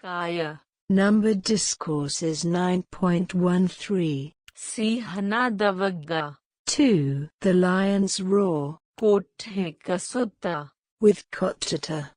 Kaya. Numbered Discourses 9.13. Sihanadavagga. 2. The Lion's Roar. Kothe Kasutta. With Kottata.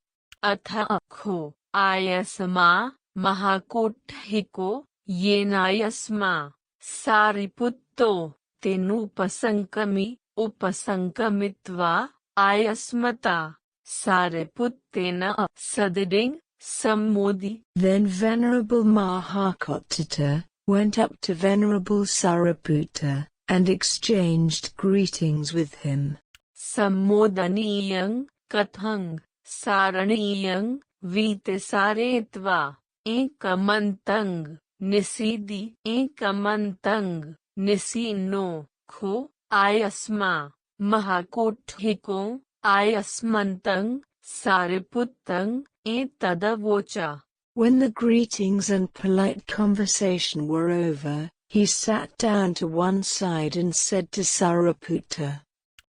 Atha Akho. Ayasma. Mahakotthiko. Yenayasma. Sariputto. Tenupasankami. Upasankamitva. Ayasmata. Sariputtena. Sadiding. Sammodi. Then Venerable Mahakottata went up to Venerable Sariputta and exchanged greetings with him. Sammodaniyang kathang saraniyang vitesaretva ekamantang nisidi ekamantang nisino kho ayasma mahakotthiko ayasmantang sariputtang etadavocha. When the greetings and polite conversation were over, he sat down to one side and said to Sariputta,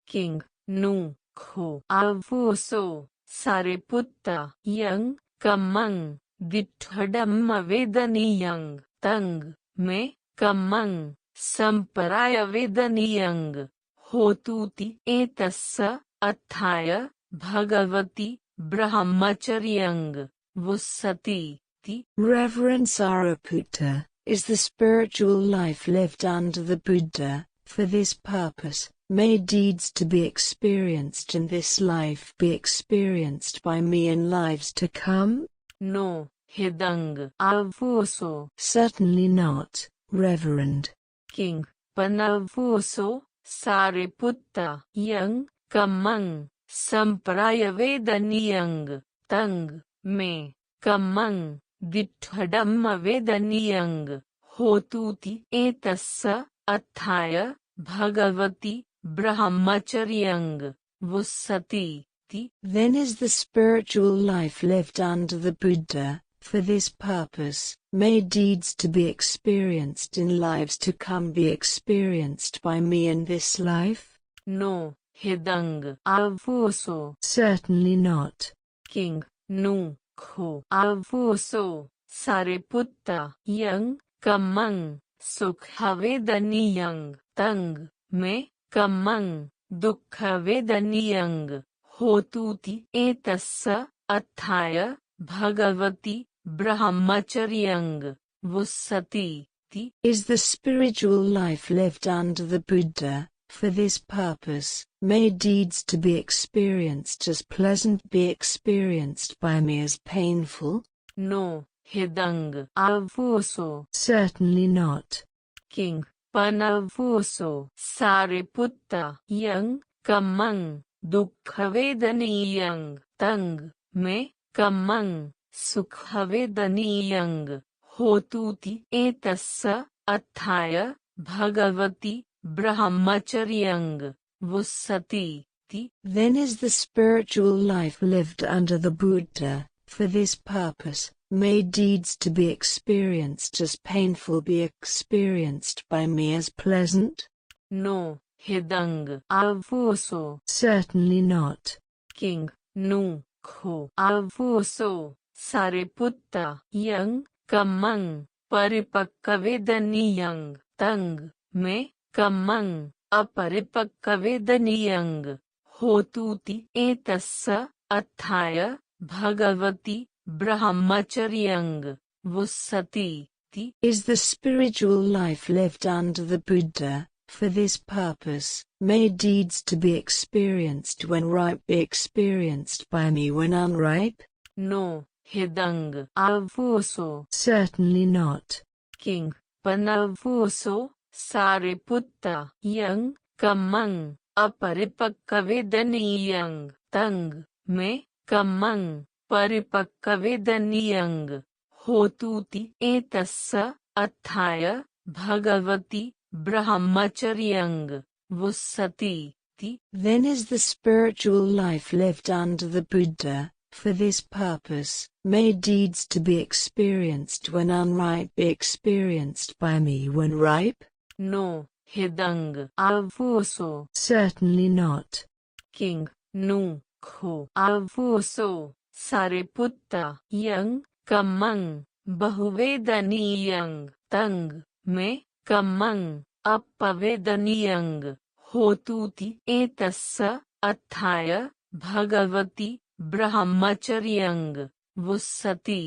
King, nu, kho, avoso, Sariputta, yang, kamang, dithadamma vedaniyang, tang, me, kamang, samparaya vedaniyang, hotuti etassa, athaya, bhagavati, brahmacharyang, vussati, ti. Reverend Sariputta, is the spiritual life lived under the Buddha. For this purpose, may deeds to be experienced in this life be experienced by me in lives to come? No, hidang avoso. Certainly not, Reverend King, panavoso, Sariputta, yang, kamang, sampraya vedaniyang, tang, me, kamang, dithadamma vedaniyang, hotuti etassa, athaya, bhagavati, brahmacharyang, vussati, ti. Then is the spiritual life lived under the Buddha. For this purpose, may deeds to be experienced in lives to come be experienced by me in this life? No, hidang avoso. Certainly not. King, nu, kho, avoso, Sariputta, yang, kamang, sukhavedaniyang, tang, me, kamang, dukkhavedaniyang, hotuti etassa, athaya, bhagavati, brahmacharyang, vussati, ti. Is the spiritual life lived under the Buddha. For this purpose, may deeds to be experienced as pleasant be experienced by me as painful? No, hidang avoso. Certainly not. King, panavoso. Sariputta, yang, kamang, dukkhavedaniyang, tang, me, kamang, sukhavedaniyang, hotuti etassa, athaya, bhagavati, brahmacharyang, vussati, ti. Then is the spiritual life lived under the Buddha. For this purpose, may deeds to be experienced as painful be experienced by me as pleasant? No, hidang avoso. Certainly not. King, nu, kho, avoso, Sariputta, yang, kamang, paripakkavedaniyang, tang, me, kamang, aparipakkavedaniyang, hotuti etassa, athaya, bhagavati, brahmacharyang, vussati, ti. Is the spiritual life lived under the Buddha. For this purpose, may deeds to be experienced when ripe be experienced by me when unripe? No, hidang avoso. Certainly not. King, panavoso, Sariputta, yang, kamang, aparipakkavedaniyang, tang, me, kamang, paripakkavedaniyang, hotuti etassa, athaya, bhagavati, brahmacharyang, vussati, ti. Then is the spiritual life lived under the Buddha. For this purpose, may deeds to be experienced when unripe be experienced by me when ripe? No, hidang avoso. Certainly not. King, nu, kho, avoso, Sariputta, yang, कमंग बहुवेदनीयंग तंग में कमंग अपवेदनीयंग होतूति एतस्य अत्थाय Bhagwati ब्रह्मचर्यंग वुस्सति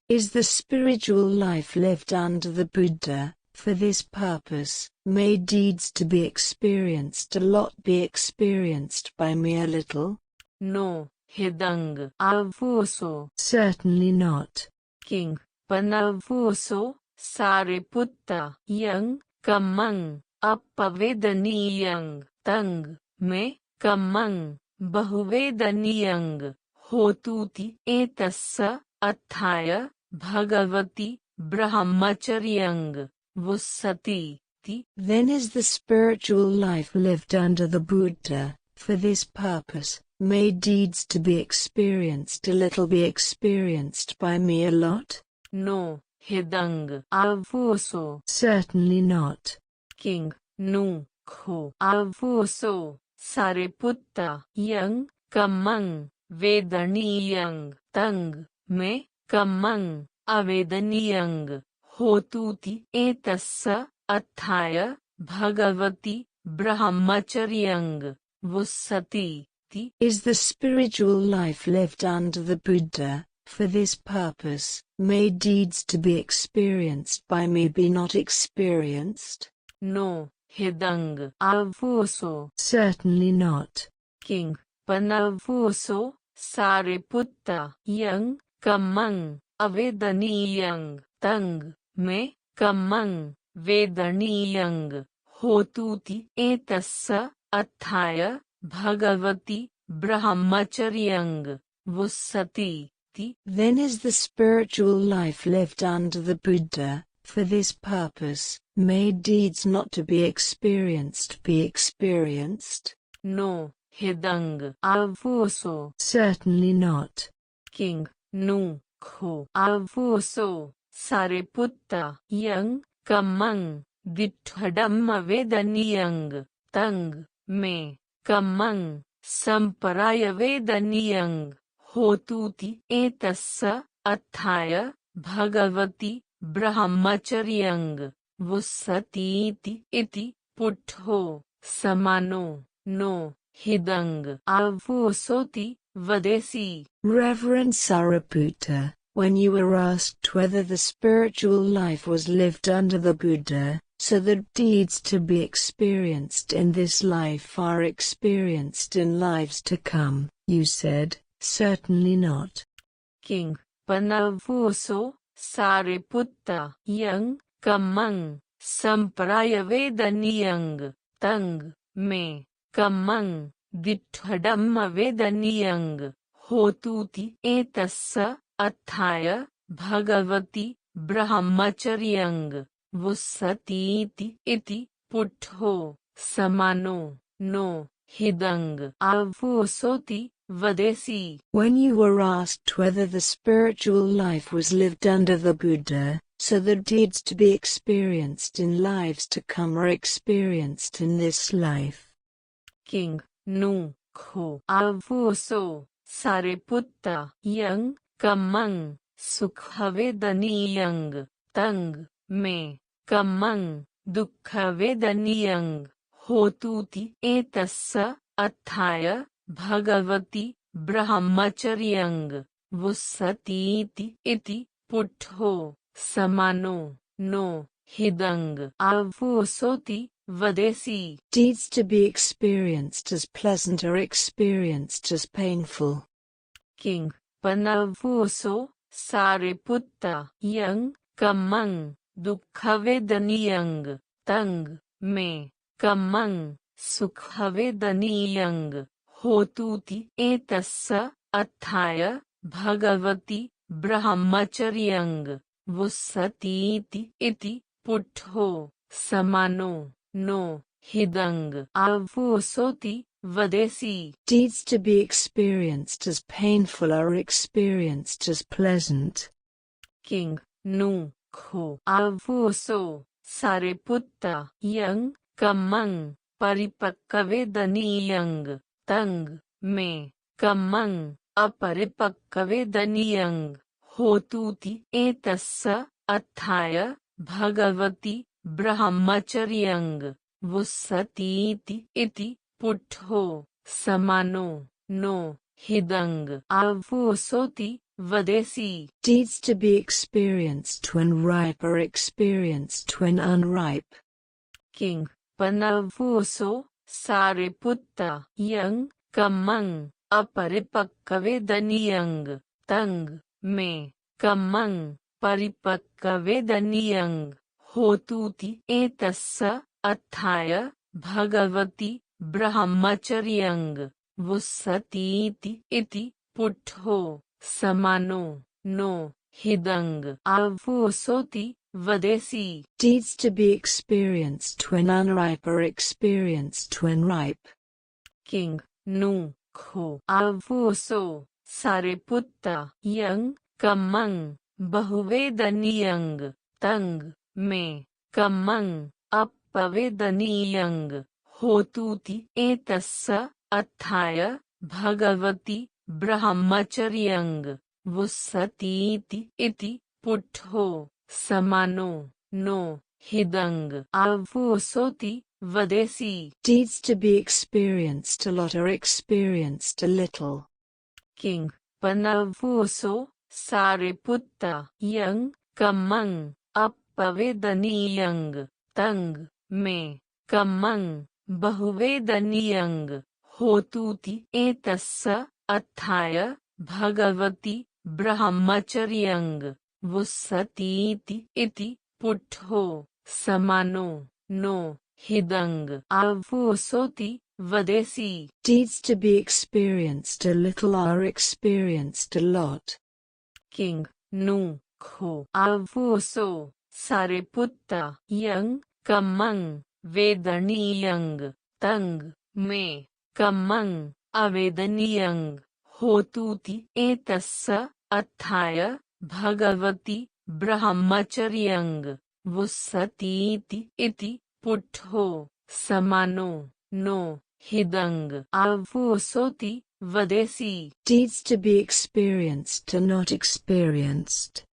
is the spiritual life lived under the Buddha. For this purpose, may deeds to be experienced a lot be experienced by me a little? No, hidang avuso. Certainly not. King, panavuso, sariputta, yang, kamang, appavedaniyang, tang, me, kamang, bahuvedaniyang, hotuti, etassa, अत्थाय Bhagwati ब्रह्मचर्यंग वुस्सति. Then is the spiritual life lived under the Buddha. For this purpose, may deeds to be experienced a little be experienced by me a lot? No, hidang avuso. Certainly not. King, nu, kho avuso, sariputta, yang, kamang, vedaniyang, tang, में कमंग अवेदनीयंग होतूति एतस्य अत्थाय Bhagwati ब्रह्मचर्यंग वुस्सति. Is the spiritual life lived under the Buddha. For this purpose, may deeds to be experienced by me be not experienced? No, hidang avuso. Certainly not. King, panavuso, sariputta, yang, kamang, avedaniyang, tang, में kamang, vedaniyang, होतूति एतस्य अत्थाय Bhagwati ब्रह्मचर्यंग वुस्सति. Then is the spiritual life lived under the Buddha. For this purpose, may deeds not to be experienced be experienced? No, hidang avuso. Certainly not. King, nu, kho avuso, sariputta, yang, kamang, ditthadamma vedaniyang, tang, me, kamang, samparaya vedaniyang, होतूति एतस्य अत्थाय भगवती ब्रह्मचर्यंग वुस्सतीति इति पुट्ठो समानो no हिदंग आवुसोति वदेसी. Reverend Sariputta, when you were asked whether the spiritual life was lived under the Buddha, so that deeds to be experienced in this life are experienced in lives to come, you said, certainly not. King, panavuso, sariputta, yang, kamang, sampraya vedaniyang, tang, me, kamang, ditthadamma vedaniyang, होतूति एतस्य अत्थाय भगवती ब्रह्मचर्यंग वुस्सतीति इति पुट्ठो समानो no हिदंग आवुसोति वदेसी. When you were asked whether the spiritual life was lived under the Buddha, so that deeds to be experienced in lives to come are experienced in this life. King, nu, kho avuso, sariputta, yang, kamang, sukhavedaniyang, tang, me, kamang, dukkhavedaniyang, होतूति एतस्य अत्थाय भगवती ब्रह्मचर्यंग वुस्सतीति इति पुट्ठो समानो no हिदंग आवुसोति वदेसी. Deeds to be experienced as pleasant are experienced as painful. King, panavuso, sariputta, yang, kamang, dukkhavedaniyang, tang, me, kamang, sukhavedaniyang, होतूति एतस्य अत्थाय भगवती ब्रह्मचर्यंग वुस्सतीति इति पुट्ठो समानो no हिदंग आवुसोति वदेसी. Deeds to be experienced as painful are experienced as pleasant. King, nu, kho avuso, sariputta, yang, kamang, paripakkavedaniyang, तंग में कमंग अपरिपक्ववेदनीयंग होतूति एतस्य अत्थाय भगवति ब्रह्मचर्यं वुस्सतीति इति पुट्ठो समानो no हिदं आवुसोति वदेसी. Deeds to be experienced when ripe are experienced when unripe. King panavuso sariputta yang kamang aparipakkavedaniyang tang me kamang paripakkavedaniyang होतूति एतस्य अत्थाय भगवति ब्रह्मचर्यं वुस्सतीति इति पुट्ठो समानो no हिदं आवुसोति वदेसी. Deeds to be experienced when unripe are experienced when ripe. King nu kho आवुसो sariputta yang kamang बहुवेदनीयं तंग में kamang अपवेदनीयं होतूति एतस्य अत्थाय भगवति ब्रह्मचर्यं वुस्सतीति इति पुट्ठो समानो no हिदं आवुसोति वदेसी. Deeds to be experienced a lot are experienced a little. King panavuso sariputta yang kamang अपवेदनीयं तंग में kamang बहुवेदनीयं होतूति एतस्य अत्थाय भगवति ब्रह्मचर्यं वुस्सतीति इति पुट्ठो समानो no हिदं आवुसोति वदेसी. Deeds to be experienced a little are experienced a lot. King nu kho आवुसो sariputta yang kamang वेदनीयं तंग में kamang अवेदनीयं होतूति एतस्य अत्थाय भगवति ब्रह्मचर्यं वुस्सतीति इति पुट्ठो समानो no हिदं आवुसोति वदेसी. Deeds to be experienced are not experienced.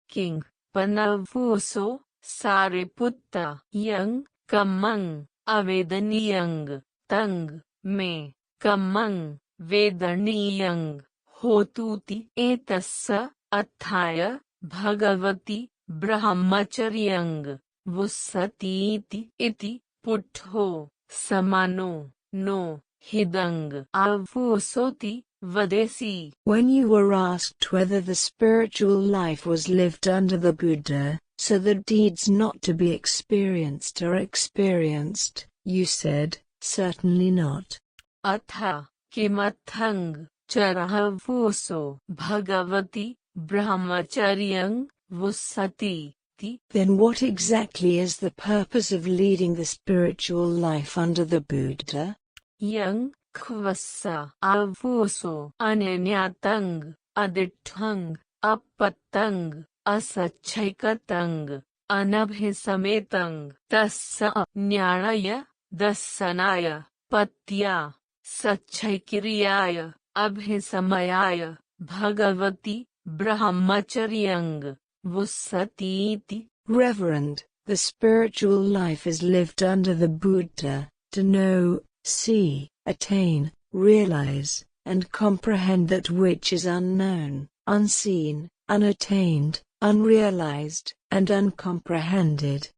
King panavuso sariputta yang kamang अवेदनीयं तंग में kamang वेदनीयं होतूति एतस्य अत्थाय भगवति ब्रह्मचर्यं वुस्सतीति इति पुट्ठो समानो no हिदं आवुसोति वदेसी. When you were asked whether the spiritual life was lived under the Buddha, so that deeds not to be experienced are experienced, you said, certainly not. अथा किमर्थं चरहवुसो भगवति ब्रह्मचर्यं वुस्सतीति. Then what exactly is the purpose of leading the spiritual life under the Buddha? Yang kvassa avuso ananyatang aditthang apatang asachikatang anabhisametang tassa nyaraya dassanaya patya सच्चैकिर्याय अभिसमयाय भगवति ब्रह्मचर्यं वुस्सतीति. Reverend, the spiritual life is lived under the Buddha, to know, see, attain, realize, and comprehend that which is unknown, unseen, unattained, unrealized, and uncomprehended.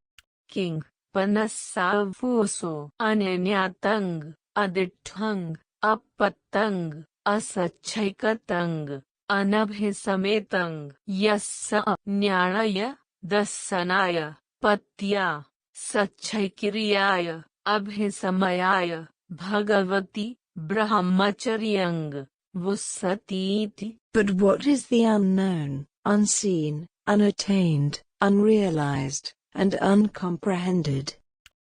King panassavuso ananyatang aditthang apatang asachikatang anabhisametang yassa nyaraya dassanaya patya सच्चैकिर्याय अभिसमयाय भगवति ब्रह्मचर्यं वुस्सतीति. But what is the unknown, unseen, unattained, unrealized, and uncomprehended?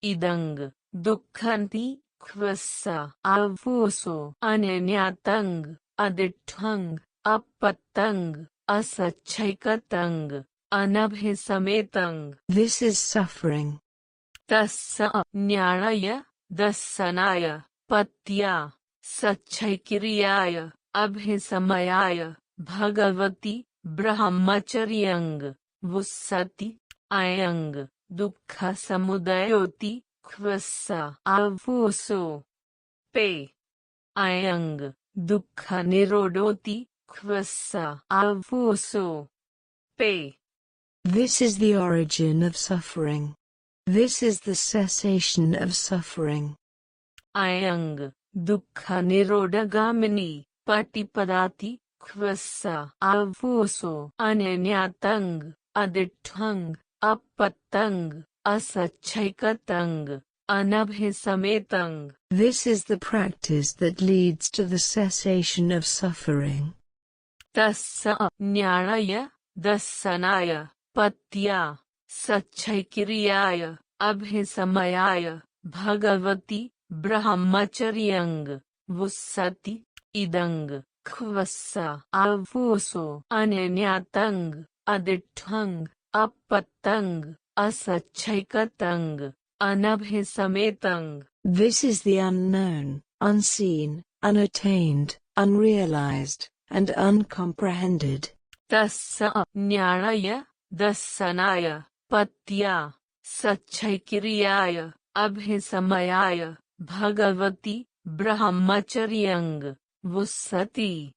Idang dukkhanti kvassa avuso ananyatang aditthang apatang asachikatang anabhisametang. This is suffering. Tassa nyaraya dassanaya patya सच्चैकिर्याय अभिसमयाय भगवति ब्रह्मचर्यंग वुस्सति अयंग दुःख समुदयोति ख्वस्सा अवोसो पे अयंग दुःख निरोधोति ख्वस्सा अवोसो पे. This is the origin of suffering. This is the cessation of suffering. अयंग दुःख निरोधगामिनी पटिपदाति ख्वस्सा अवोसो अनन्यातंग अदिठंग अपतंग असच्छैकतंग अनभिसमेतंग. This is the practice that leads to the cessation of suffering. तस्स ज्ञानाय दर्शनाय पत्या सच्छैक्रियाय अभिसमयाय Bhagwati ब्रह्मचर्यंग वुस्सति इदंग ख्वस्सा अवोसो अनन्यातंग अदिठंग अपतंग असच्छैकतंग अनभिसमेतंग. This is the unknown, unseen, unattained, unrealized, and uncomprehended. तस्य ज्ञानाय दर्शनाय पत्या सच्छैक्रियाय अभिसमयाय Bhagwati ब्रह्मचर्यंग वुस्सति.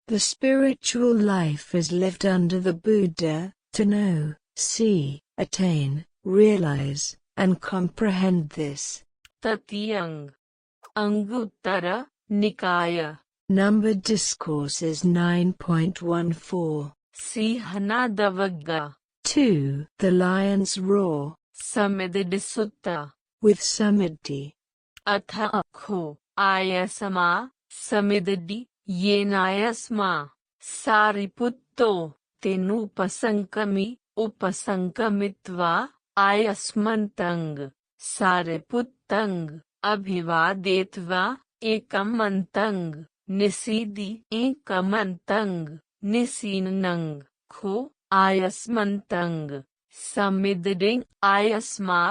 The spiritual life is lived under the Buddha, to know, see, attain, realize, and comprehend this. ततीयंग Anguttara निकाय Numbered Discourses 9.14. सिंहनादवग्गा 2. The Lion's Roar. समिदिसुत्ता With Samidhi. अथ अखो आयसमा समिदि येनायस्मा सारिपुत्तो तेनुपसंकमि उपसंकमित्वा आयस्मन्तंग सारिपुत्तंग अभिवादेत्वा एकमन्तंग निसीदि एकमन्तंग निसीनंग खो आयस्मन्तंग समिदिं आयस्मा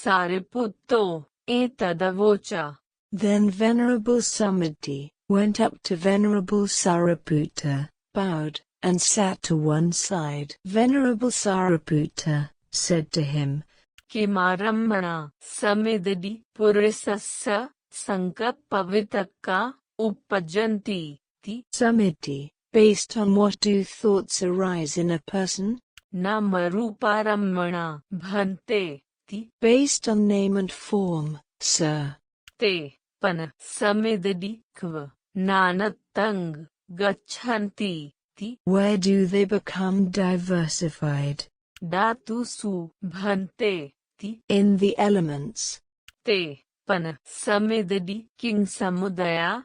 सारिपुत्तो एतदवोचा. Then Venerable Samidhi went up to Venerable Sariputta, bowed, and sat to one side. Venerable Sariputta said to him, किमारम्मणा समिदि पुरुषस्य संकल्पवितक्का उपजन्ति. Samidhi, based on what do thoughts arise in a person? नामरूपारम्मणा Bhante. Based on name and form, sir. ते पन समिदि क्व नानतंग गच्छन्ति. Where do they become diversified? धातुषु Bhante. In the elements. ते पन समिदि किं समुदया.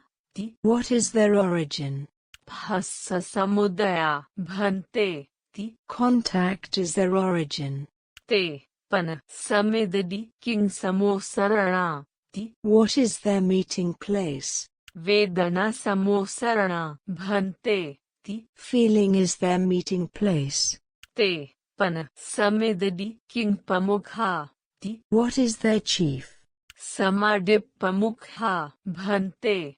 What is their origin? भस्स समुदया Bhante. Contact is their origin. ते पन समिदि किं समोसरणा. What is their meeting place? वेदना समोसरणा भन्ते. Feeling is their meeting place. ते पन समिदि किं प्रमुखा. What is their chief? समाधि प्रमुखा भन्ते.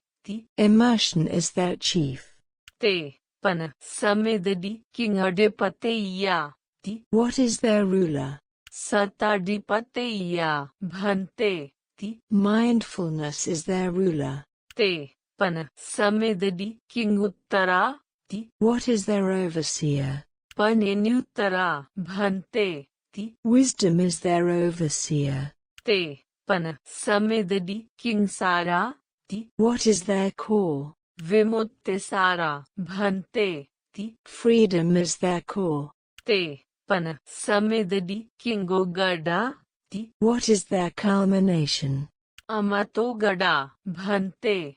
Immersion is their chief. ते पन समिदि किं अधिपतेया. What is their ruler? सताधिपतेया Bhante. Mindfulness is their ruler. ते पन समिदि किं Uttara. What is their overseer? पनिन्युत्तरा Bhante. Wisdom is their overseer. ते पन समिदि किं सारा. What is their core? विमुक्तिसारा Bhante. Freedom is their core. ते पन समिदि किं गोगडा. What is their culmination? अमतो Gada Bhante.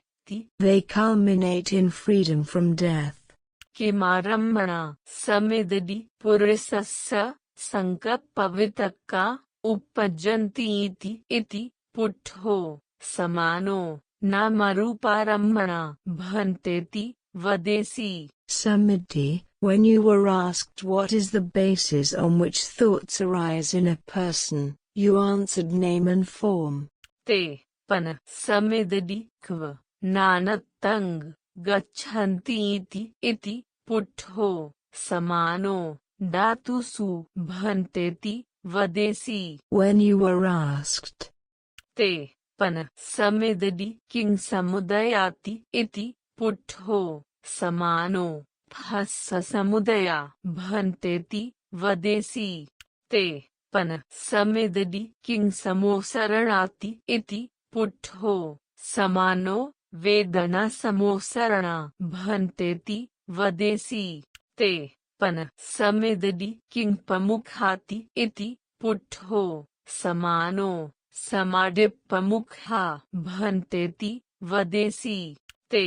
They culminate in freedom from death. किमारम्मणा समिदि पुरुषस्य संकल्पवितक्का उपजन्ति इति पुट्ठो समानो नामरूपारम्मणा भन्तेति वदेसि. Samidhi, when you were asked what is the basis on which thoughts arise in a person, you answered name and form. ते पन समिदि क्व नानतंग गच्छन्ति इति पुट्ठो समानो धातुषु भन्तेति वदेसी When you were asked, ते पन समेदडि किं समुदयाति इति पुट्ठो समानो फस्स समुदया भन्तेति वदेसी ते पन समेदडि किं समोसरणाति इति पुट्ठो समानो वेदना समोसरणा भन्तेति वदेसी ते पन समेदडि किं पमुखाति इति पुट्ठो समानो समाडिपमुखा भन्तेति वदेसी ते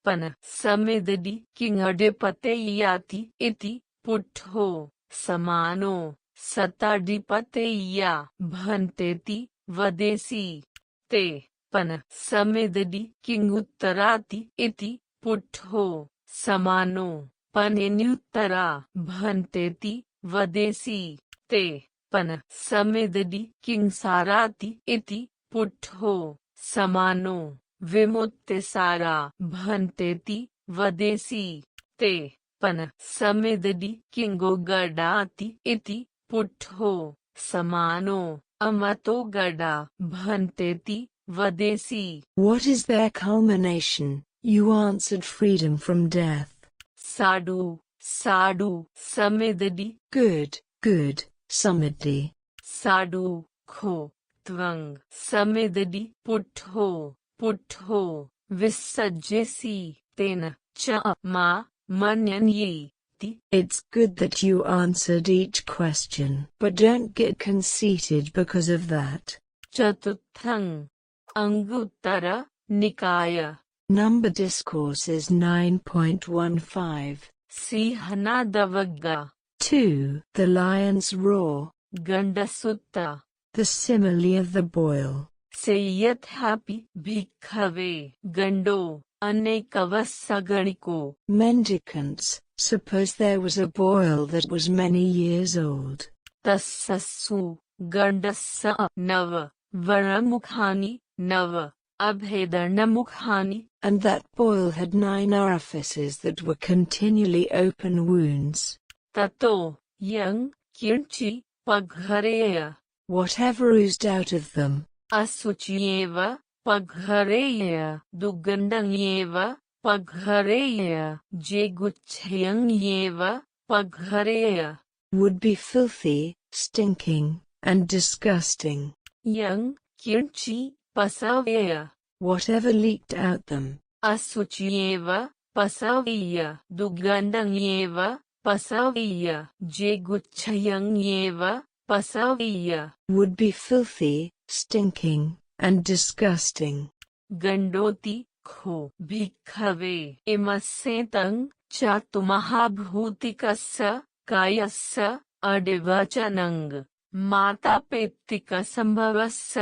पन समेदडि किं अडिपतेयाति इति पुट्ठो समानो सताडिपतेया भन्तेति वदेसी ते पन समेदडि किं उत्तराति इति पुट्ठो समानो पनिन्युत्तरा भन्तेति वदेसी ते पन समेदडि किं साराति इति पुट्ठो समानो विमुक्तिसारा भन्तेति वदेसी ते पन समेदडि किं गोगडाति इति पुट्ठो समानो अमतो गडा भन्तेति वदेसी what is their culmination? You answered freedom from death. साडु साडु समेदडि Good, good, Samadhi. साडु खो त्वंग समेदडि पुट्ठो पुट्ठो विसज्जेसी तेन च मा मन्यन्येति It's good that you answered each question, but don't get conceited because of that. चतुर्थं अंगुत्तर निकाय Number Discourses 9.15. सिंहनादवग्गा 2. The Lion's Roar. गंडसुत्ता The simile of the boil. सेयथापि भिक्खवे Gandoh अनेकवस्सगणिको Mendicants, suppose there was a boil that was many years old. तस्सु गंडस्स नव वरमुखानि नव अभेदनमुखानि And that boil had 9 orifices that were continually open wounds. ततो यं किंचि पघरेय Whatever oozed out of them, असुचियेव पघरेय दुर्गन्धयेव पघरेय जेगुच्छयंयेव पघरेय would be filthy, stinking, and disgusting. यं किंचि पसवेय Whatever leaked out them, असुचियेव पसवेय दुर्गन्धयेव पसवेय जेगुच्छयंयेव पसवेय would be filthy, stinking, and disgusting. गंडोति खो भिक्खवे इमस्सेतं चातुमहाभूतिकस्य कायस्य अडिवचनंग मातापेत्तिकसंभवस्य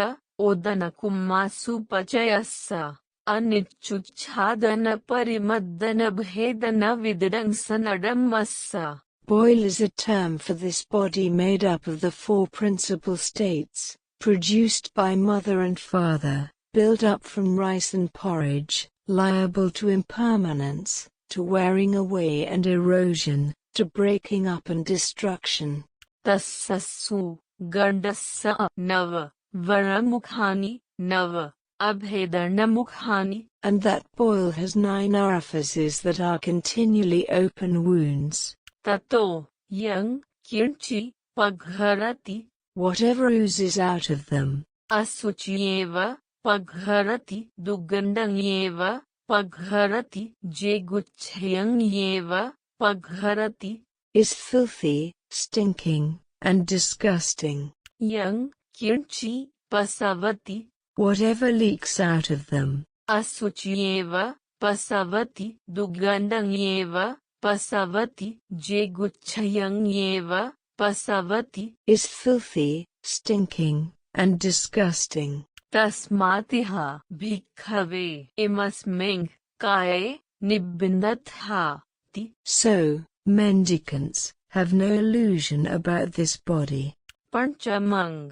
ओदनकुम्मासुपचयस्य अनिच्युच्छादन परिमद्दन भेदन विदंसनडमस्य Boil is a term for this body made up of the 4 principal states, produced by mother and father, built up from rice and porridge, liable to impermanence, to wearing away and erosion, to breaking up and destruction. तस्सु गंडस्य नव वरमुखानि नव अभेदनमुखानि And that boil has 9 orifices that are continually open wounds. ततो यं किंचि पघरति Whatever oozes out of them, असुचियेव पघरति दुर्गन्धयेव पघरति जेगुच्छयंयेव पघरति is filthy, stinking, and disgusting. यं किंचि पसवति Whatever leaks out of them, असुचियेव पसवति दुर्गन्धयेव पसवति जेगुच्छयंयेव पसवति is filthy, stinking, and disgusting. तस्मातिह भिक्खवे इमस्मिन् काये निब्बिन्दथाति So, mendicants, have no illusion about this body. पंचमं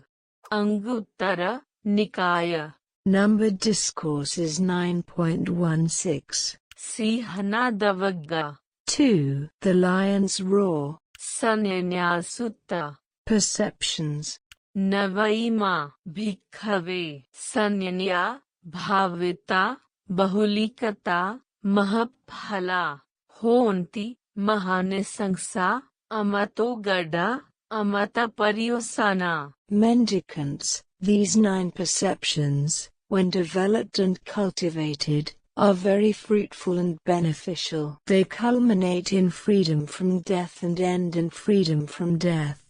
Anguttara निकाय Number Discourses 9.16. सिंहनादवग्गा 2. The lion's roar. Sannyasutta. Perceptions. Navaima bhikkhave. Sanyanya bhavita bahulikata mahaphala. Honti mahanisangsa amato gada amata paryosana. Mendicants, these 9 perceptions, when developed and cultivated, are very fruitful and beneficial. They culminate in freedom from death and end in freedom from death.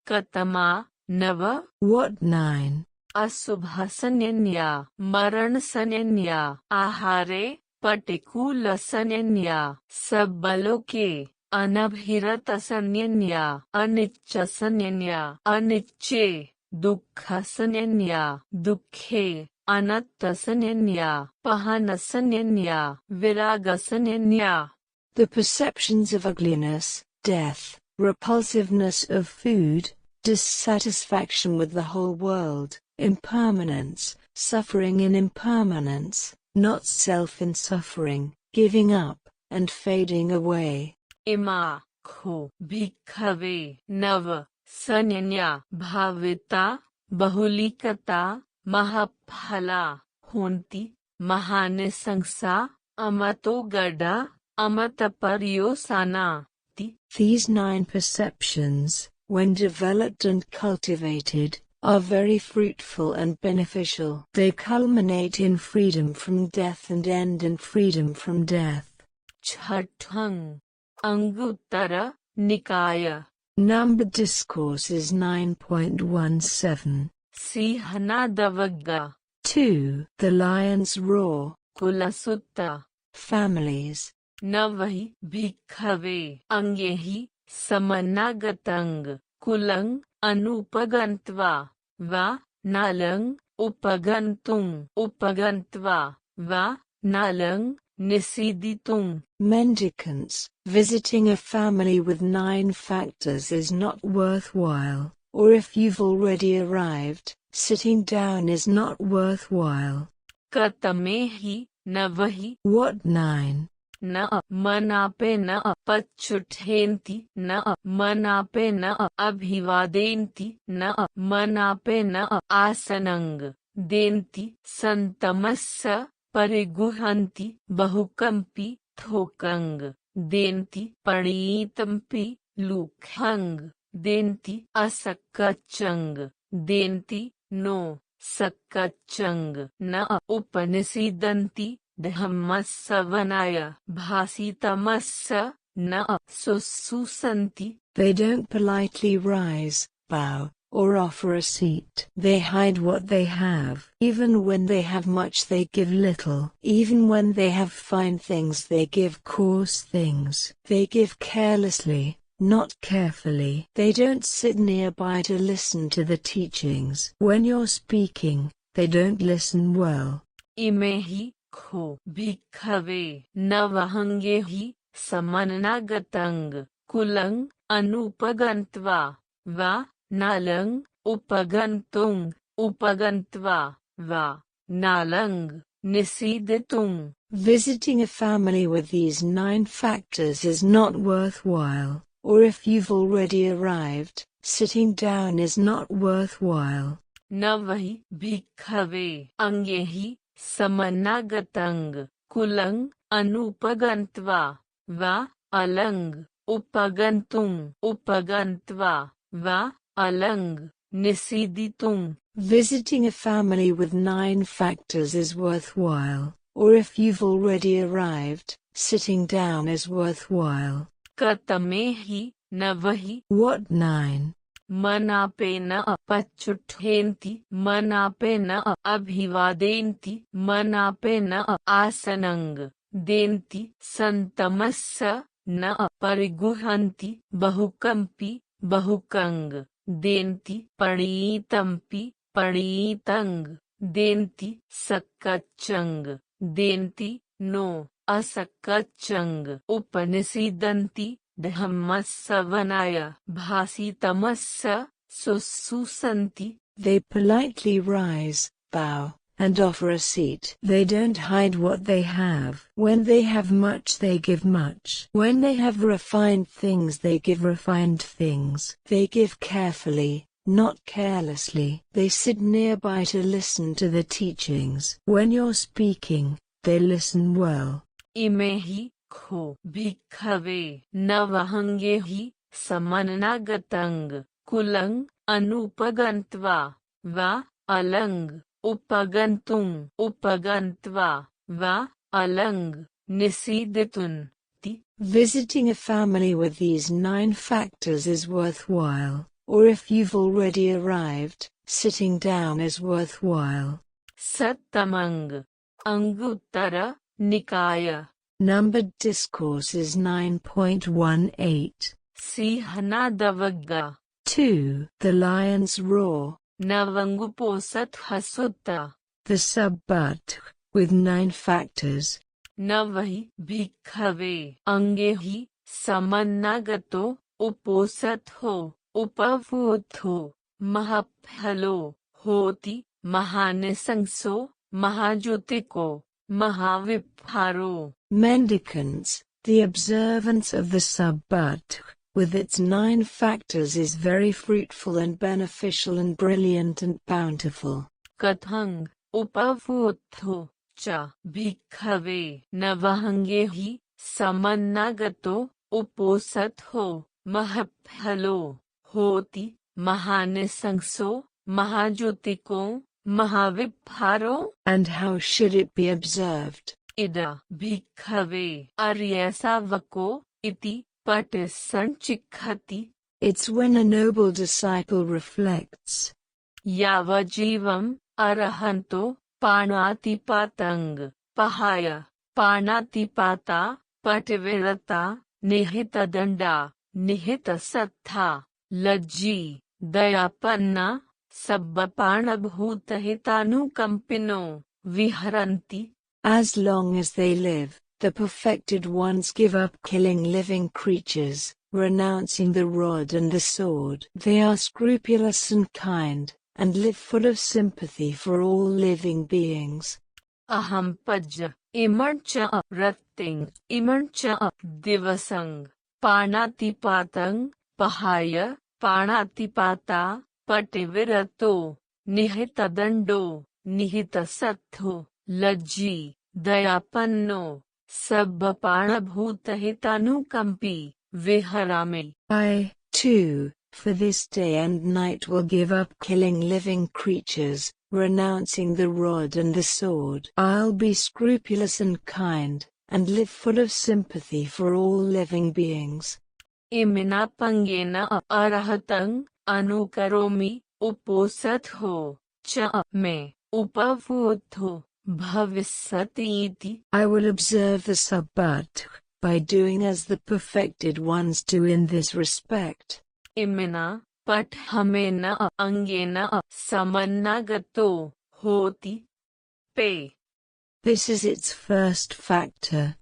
Katama nava. What 9? Asubha sanyanya maran sanyanya ahare patikula sanyanya sabbaloke anabhirata sanyanya anicca sanyanya anicce dukkha sanyanya dukkhe anatta sanyanya pahana sanyanya viraga sanyanya. The perceptions of ugliness, death, repulsiveness of food, dissatisfaction with the whole world, impermanence, suffering in impermanence, not self in suffering, giving up, and fading away. Ima kho bhikkhave nav sanyanya bhavita bahulikata mahaphala. Honti mahanisangsa amato gada amata paryosana. These 9 perceptions, when developed and cultivated, are very fruitful and beneficial. They culminate in freedom from death and end in freedom from death. Chhatthang Anguttara Nikaya. Numbered Discourses 9.17. Sihanadavagga. 2. The lion's roar. Kulasutta. Families. Navahi bhikkhave angyehi samanagatang kulang anupagantva va nalang upagantva va nalang nisiditung. Mendicants, visiting a family with 9 factors is not worthwhile, or if you've already arrived, sitting down is not worthwhile. Katamehi navahi. What 9? Na manape na pachuthenti na manape na abhivadenti na manape na asanang denti santamassa pariguhanti bahukampi thokang denti panitampi lukhang denti asakachang denti no sakachang na upanisidanti Dhammasavanaya bhasitamassa na sususanti. They don't politely rise, bow, or offer a seat. They hide what they have. Even when they have much they give little. Even when they have fine things they give coarse things. They give carelessly, not carefully. They don't sit nearby to listen to the teachings. When you're speaking, they don't listen well. Imehi kho bhikkhave navahangyehi samananagatang kulang anupagantva va nalang upagantva va nalang nisiditung. Visiting a family with these 9 factors is not worthwhile, or if you've already arrived, sitting down is not worthwhile. Navahi bhikkhave angyehi samanagatang kulang anupagantva va alang upagantva va alang nisiditung. Visiting a family with 9 factors is worthwhile, or if you've already arrived, sitting down is worthwhile. Katamehi navahi. What 9? Manapena pachuthenti manapena abhivadenti manapena asanang denti santamassa na pariguhanti bahukampi bahukang denti panitampi panitang denti sakachang denti no asakachang upanisidanti Dhammasavanaya bhasitamassa sususanti. They politely rise, bow, and offer a seat. They don't hide what they have. When they have much, they give much. When they have refined things, they give refined things. They give carefully, not carelessly. They sit nearby to listen to the teachings. When you're speaking, they listen well. Imehi kho bhikkave navahangyehi samannagatang kulang anupagantva va alang upagantung upagantva va alang nisiditun. Visiting a family with these 9 factors is worthwhile, or if you've already arrived, sitting down is worthwhile. Sattamang Anguttara Nikaya. Numbered discourses 9.18. Sihanadavagga. 2. The lion's roar. Navanguposat Hasutta. The Subbat, with 9 factors. Navahi Bhikkave Angehi Samannagato Uposatho Upavutho Mahaphalo Hoti Mahanisangso Mahajotiko Mahavipharo. Mendicants, the observance of the Subbat, with its 9 factors, is very fruitful and beneficial and brilliant and bountiful. Kathang Upavutho Cha Bhikkave Navahangyehi Samannagato Uposatho Mahaphalo Hoti Mahanisangso Mahajotiko Mahavipharo. And how should it be observed? Ida Bhikkave Aryasavako iti patisanchikhati. It's when a noble disciple reflects. Yavajivam arahanto panatipatang pahaya panatipata pativirata nihitadanda nihitasattha lajji dayapanna sabbapanabbhutahitanukambino viharanti. As long as they live, the perfected ones give up killing living creatures, renouncing the rod and the sword. They are scrupulous and kind, and live full of sympathy for all living beings. Ahampajja imancha ratting imancha divasang panatipatang pahaya panatipata pativirato nihitadando nihitasattho lajji dayapanno sabbapanabbhutahitanukambhi viharame. I, too, for this day and night will give up killing living creatures, renouncing the rod and the sword. I'll be scrupulous and kind, and live full of sympathy for all living beings. Iminapangena arahatang anukaromi uposatho cha me upavutho bhavisati iti. I will observe the Sabbat by doing as the perfected ones do in this respect. Imena pathamena angena samannagato hoti pe. This is its first factor.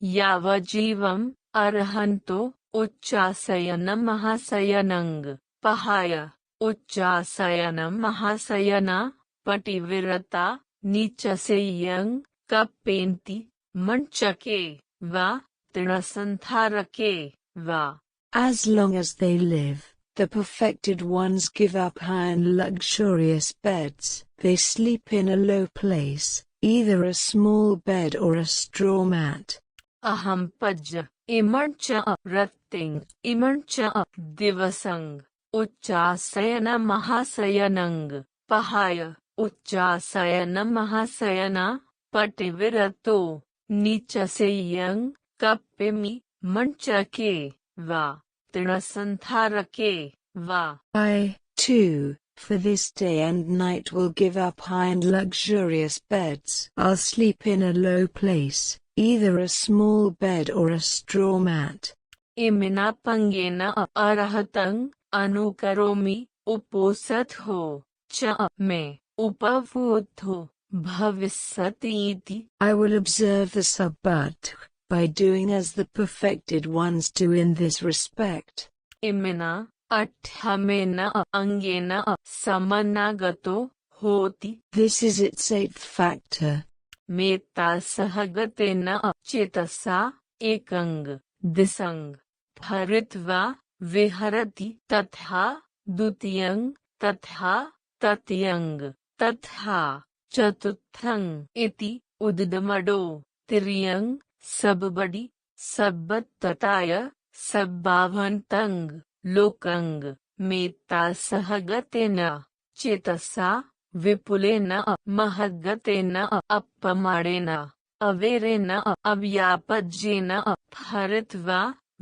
Yavajivam arahanto uchchasayanam mahasayanang pahaya uchchasayanam mahasayana pativirata nichaseyang kapenti manchake va tinasantharake va. As long as they live, the perfected ones give up high and luxurious beds. They sleep in a low place, either a small bed or a straw mat. Ahampajja imancha ratting imancha divasang uchchasayana mahasayanang pahaya uchchasayana mahasayana pativirato nichaseyang kapemi manchake va tinasantharake va. I, too, for this day and night will give up high and luxurious beds. I'll sleep in a low place, either a small bed or a straw mat. Iminapangena arahatang anukaromi uposatho cha me upavutho bhavisati iti. I will observe the Sabbat by doing as the perfected ones do in this respect. Imena athamena angena samannagato होति। This is its eighth factor. Metta सहगतेन चेतसा एकंग दिसंग हरित्वा विहरति तथा द्वितीयं तथा तृतीयं तथा चतुर्थं इति उद्दमडो तिर्यं सबबडि सब्बतताय सब्बावन्तं लोकं मेत्ता सहगतेन चेतसा विपुलेन महद्गतेन अपमाणेन अवेरेन अव्यापज्येन हरित्वा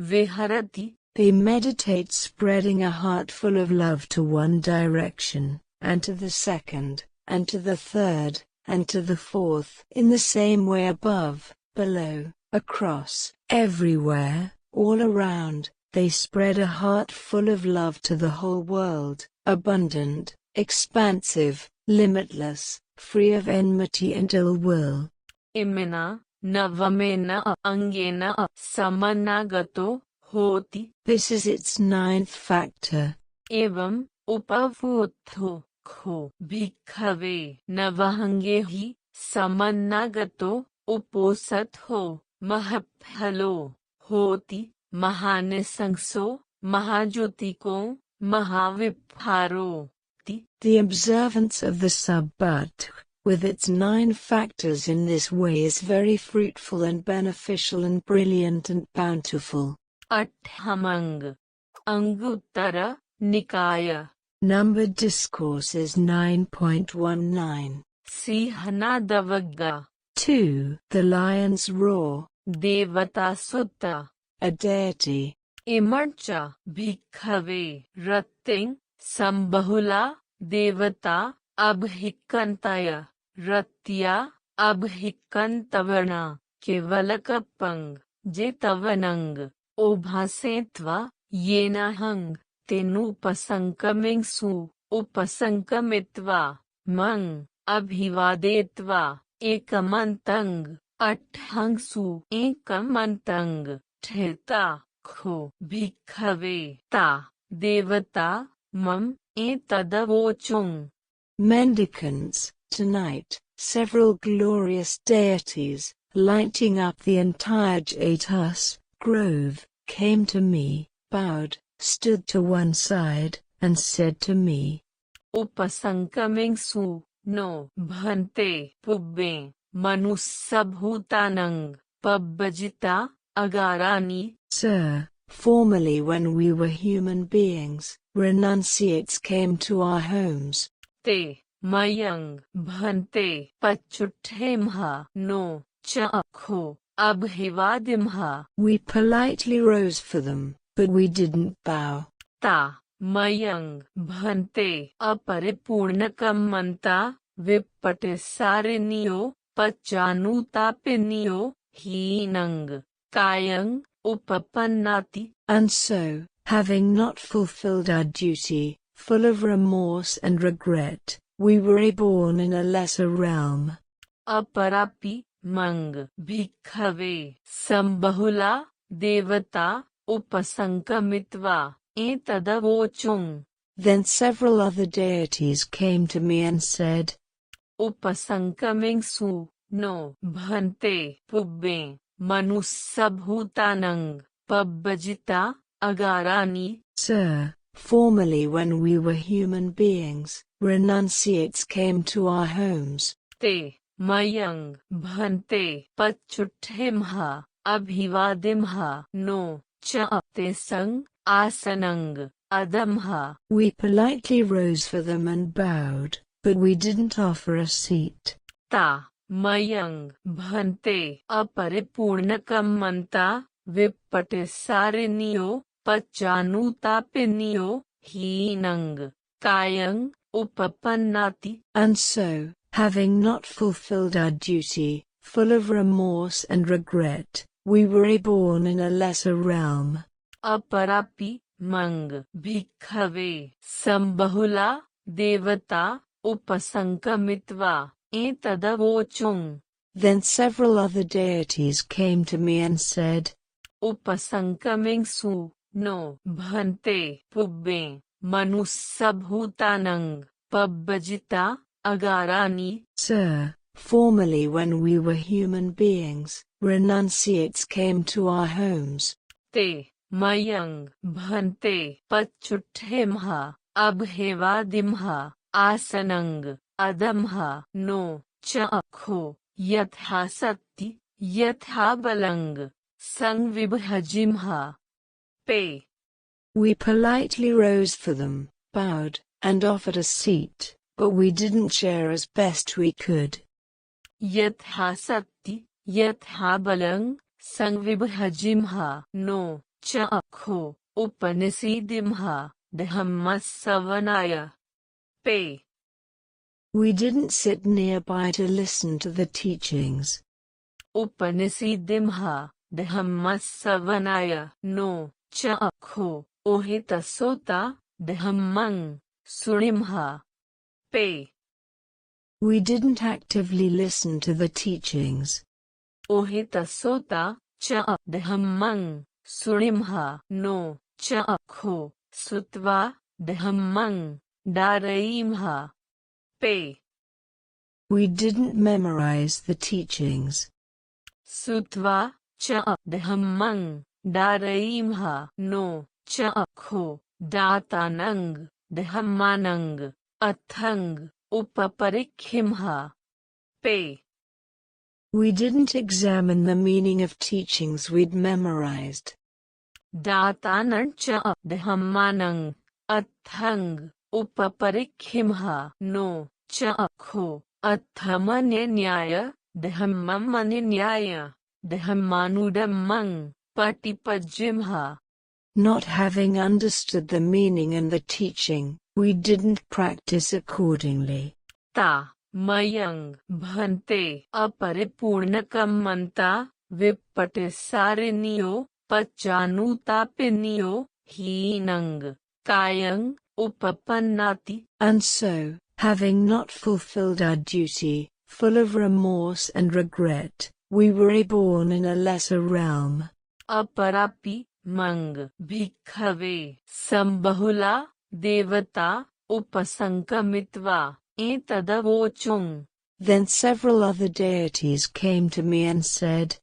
विहरति. They meditate spreading a heart full of love to one direction, and to the second, and to the third, and to the fourth. In the same way above, below, across, everywhere, all around, they spread a heart full of love to the whole world, abundant, expansive, limitless, free of enmity and ill will. Imena navamena angena samanagato hoti. This is its ninth factor. Evam upavutho kho bhikkhave navahangehi samanagato uposatho mahaphalo hoti mahanisangso mahajyotiko mahavipharo. The observance of the Sabbat, with its 9 factors in this way, is very fruitful and beneficial and brilliant and bountiful. Athamang Anguttara Nikaya. Numbered Discourses 9.19. Sihanadavagga. 2. The Lion's Roar. Devata Sutta. A deity. Imarcha Bhikkhave Ratting Sambahula Devata Abhikantaya Ratya Abhikantavana Kevalakapang Jetavanang Obhasetva Yenahang Tenupasankamingsu Upasankamitva Mang Abhivadetva Ekamantang Athangsu Ekamantang Theta Kho Bhikkhave Ta Devata Mam Etadavochung. Mendicants, tonight, several glorious deities, lighting up the entire Jaitus grove, came to me, bowed, stood to one side, and said to me, Upasankamingsu, no bhante pubbe, manussabhutanang, pabbajita, agarani. Sir, formerly when we were human beings, renunciates came to our homes. Te mayang bhante pachuthemha no chakho abhivadimha. We politely rose for them, but we didn't bow. Ta mayang bhante aparipurnakammanta vipatisariniyo pachanutapiniyo hinang kayang upapannati. And so, having not fulfilled our duty, full of remorse and regret, we were reborn in a lesser realm. Aparapi mang bhikkhave sambahula devata upasankamitva etadavochung. Then several other deities came to me and said, Upasankamingsu, no bhante pubbe, manussabhutanang, pabbajita, agarani. Sir, formerly when we were human beings, renunciates came to our homes. Te mayang bhante pachuthemha abhivadimha no cha te sang asanang adamha. We politely rose for them and bowed, but we didn't offer a seat. Ta mayang bhante aparipurnakammanta vipatisariniyo pachanutapiniyo hinang kayang upapannati. And so, having not fulfilled our duty, full of remorse and regret, we were reborn in a lesser realm. Aparapi mang bhikkhave sambahula devata upasankamitva etadavochung. Then several other deities came to me and said, Upasankamingsu, no bhante pubbe, manussabhutanang, pabbajita, Agarani, Sir, formerly when we were human beings, renunciates came to our homes. Te, Mayang, Bhante, Pachuthemha, Abhevadimha, Asanang, Adamha, No, Chakho, Yatha Sakti, Yatha Balang, Sangvibhajimha. Pe. We politely rose for them, bowed, and offered a seat, but we didn't share as best we could. Yatha Sakti, Yatha Balang, Sangvibhajimha, No, Chakho, Upanisidimha, Dhammasavanaya. Pe. We didn't sit nearby to listen to the teachings. Upanisidimha, Dhammasavanaya, No, Chakho, Ohitasota, Dhammang, Surimha. Pe. We didn't actively listen to the teachings. Ohitasota, Cha, Dhammang, Surimha, No, Chakho, Sutva, Dhammang, Daraimha. Pe. We didn't memorize the teachings. Sutva, Cha, Dhammang, Daraimha, No, Chakho, Datanang, Dhammanang, Athang, Upaparikhimha. Pe. We didn't examine the meaning of teachings we'd memorized. Datanang Cha, Dhammanang, Athang, Upaparikhimha, No, Chakho, Athamaninyaya, Dhammamaninyaya, Dhammanudammang, Patipajimha. Not having understood the meaning and the teaching, we didn't practice accordingly. Ta, Mayang, Bhante, Aparipurnakammanta, Vipatisariniyo, Pachanutapiniyo, Hinang, Kayang, Upapannati. And so, having not fulfilled our duty, full of remorse and regret, we were reborn in a lesser realm. Aparapi, Mang, Bhikkave, Sambahula, Devata, Upasankamitva, Etadavochung. Then several other deities came to me and said,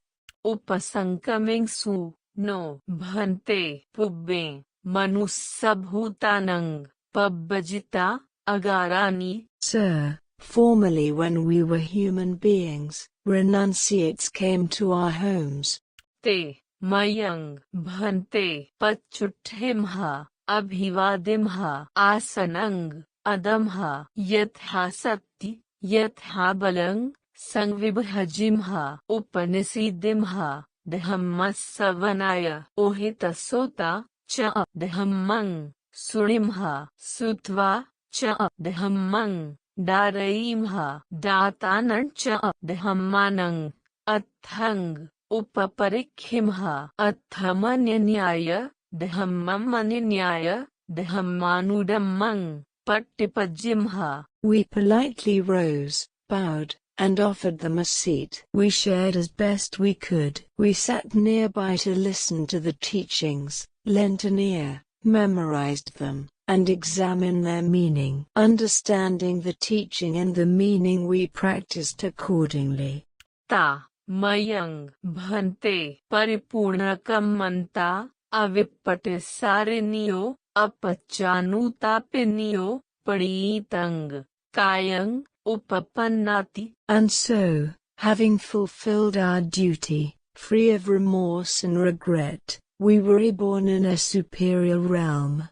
Upasankamingsu, No, Bhante, Pubbe, Manussabhutanang, Pabbajita, Agarani. Sir, formerly when we were human beings, renunciates came to our homes. Te, Mayang, Bhante, Pachuthemha, Abhivadimha, Asanang, Adamha, Yatha Sakti, Yatha Balang, Sangvibhajimha, Upanisidimha, Dhammasavanaya, Ohitasota, Cha, Dhammang, Surimha, Sutva, Cha, Dhammang, Daraimha, Datanang Cha, Dhammanang, Athang, Upaparikhimha, Athamaninyaya, Dhammamaninyaya, Dhammanudammang, Patipajimha. We politely rose, bowed, and offered them a seat. We shared as best we could. We sat nearby to listen to the teachings, lent an ear, memorized them, and examined their meaning. Understanding the teaching and the meaning, we practiced accordingly. Ta, Mayang, Bhante, Paripurnakammanta, Avipatisariniyo, Apachanutapiniyo, Paritang, Kayang, Upapannati. And so, having fulfilled our duty, free of remorse and regret, we were reborn in a superior realm.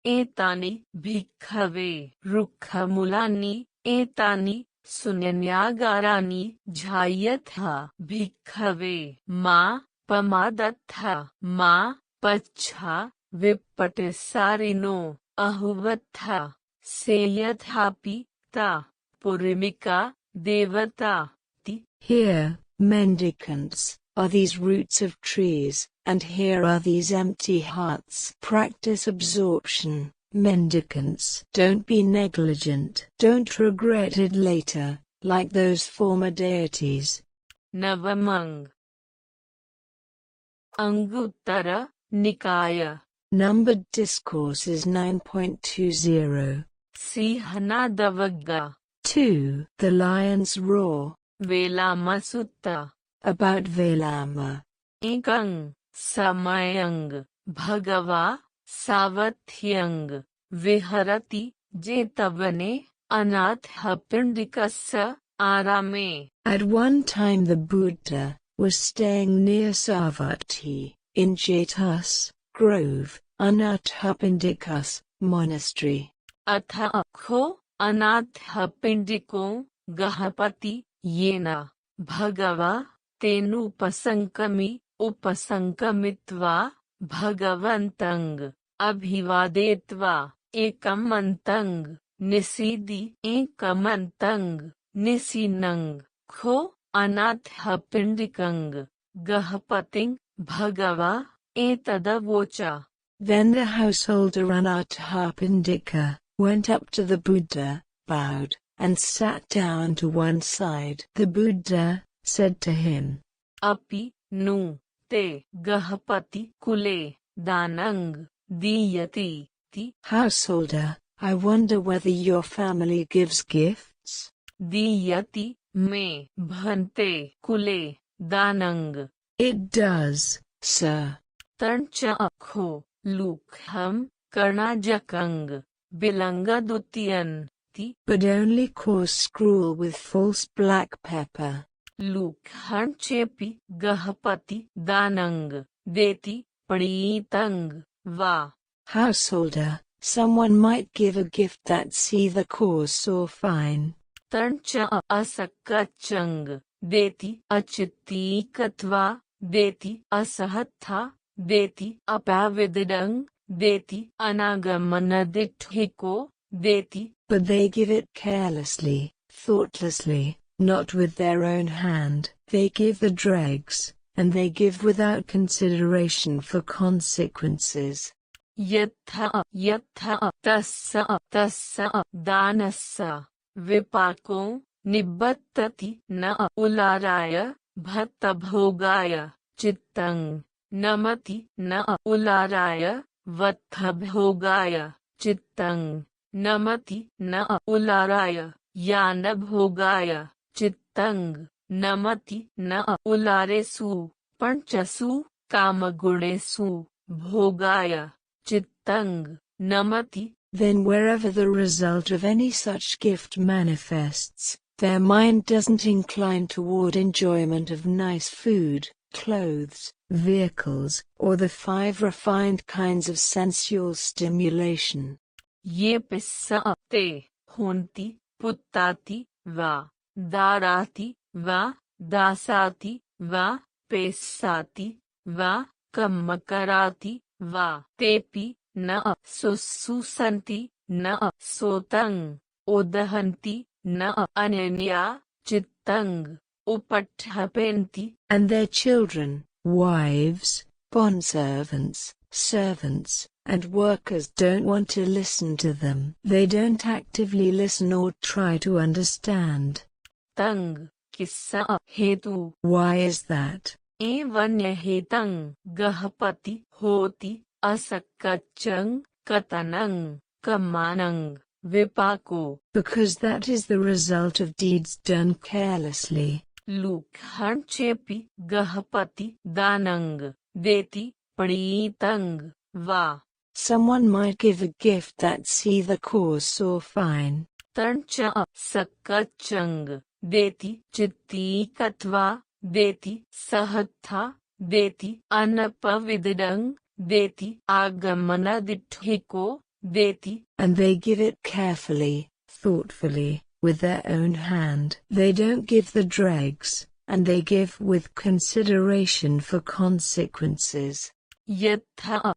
Etani, Bhikkave, Rukhamulani, Etani, Sunyanyagarani, Jhayatha, Bhikkave, Ma, Pamadatha, Ma, Pacha, Vipatisarino, Ahuvatha, Seyathapi, Ta, Purimika, Devata, Ti. Here, mendicants, are these roots of trees, and here are these empty huts. Practice absorption, mendicants. Don't be negligent. Don't regret it later, like those former deities. Navamang. Anguttara, Nikaya. Numbered Discourses 9.20. Sihanadavagga. 2. The lion's roar. Velama Sutta. About Velama. Ekang Samayang Bhagava Savathyang Viharati Jetavane Anatha Pindikassa Arame. At one time the Buddha was staying near Savatthi, in Jetas Grove, Anathapindikas Monastery. Atha Akho Anathapindiko Gahapati Yena Bhagava Tenupasankami Upasankamitva Bhagavantang Abhivadetva Ekamantang Nisidi Ekamantang Nisinang Kho Anathapindikang Gahapating Bhagava Etadavocha. Then the householder Anathapindika went up to the Buddha, bowed, and sat down to one side. The Buddha said to him, Api nu te Gahapati kule danang diyati ti. Householder, I wonder whether your family gives gifts? Diyati me bhante kule danang. It does, sir. Tancha akho lukham karnajakang bilangadutiyan ti. But only coarse scroll with false black pepper. Lukhan chepi Gahapati danang deti pritang va. Householder, someone might give a gift that's either coarse or fine. Tancha asakachang deti achitikatva deti asahatha deti apavididang deti anagamanadithiko deti. But they give it carelessly, thoughtlessly, not with their own hand. They give the dregs, and they give without consideration for consequences. Yatha tassa danassa vipako nibbattati na ularaya bhatta bhogaya chittang namati na ularaya vatha bhogaya chittang namati na ularaya yana bhogaya chittang namati na ularesu panchasu kamagunesu bhogaya chittang namati. Then wherever the result of any such gift manifests, their mind doesn't incline toward enjoyment of nice food, clothes, vehicles, or the 5 refined kinds of sensual stimulation. Ye pissa te hunti puttati va darati va dasati va pesati va kammakarati va tepi na sususanti na sotang udahanti na ananya chittang upatthapenti. And their children, wives, bondservants, servants, and workers don't want to listen to them. They don't actively listen or try to understand. Tang kissa hetu. Why is that? Evanya hetang gahapati hoti asakachang katanang kamanang vipako. Because that is the result of deeds done carelessly. Lukhan chepi gahapati danang deti pritang va. Someone might give a gift that's either coarse or fine. Tancha sakachang deti chittikatva deti sahatha deti anapavididang deti agamanadithiko deti. And they give it carefully, thoughtfully, with their own hand. They don't give the dregs, and they give with consideration for consequences. Yatha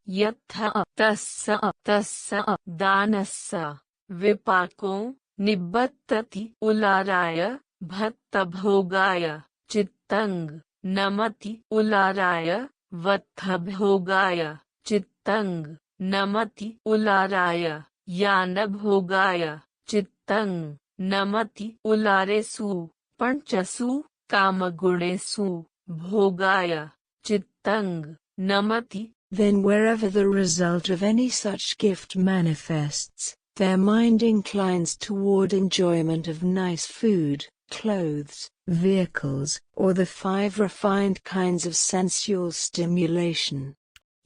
tassa danassa vipako nibbattati ularaya bhatta bhogaya chittang namati ularaya vatha bhogaya chittang namati ularaya yana bhogaya chittang namati ularesu panchasu kamagunesu bhogaya chittang namati. Then wherever the result of any such gift manifests, Their mind inclines toward enjoyment of nice food, clothes, vehicles, or the 5 refined kinds of sensual stimulation.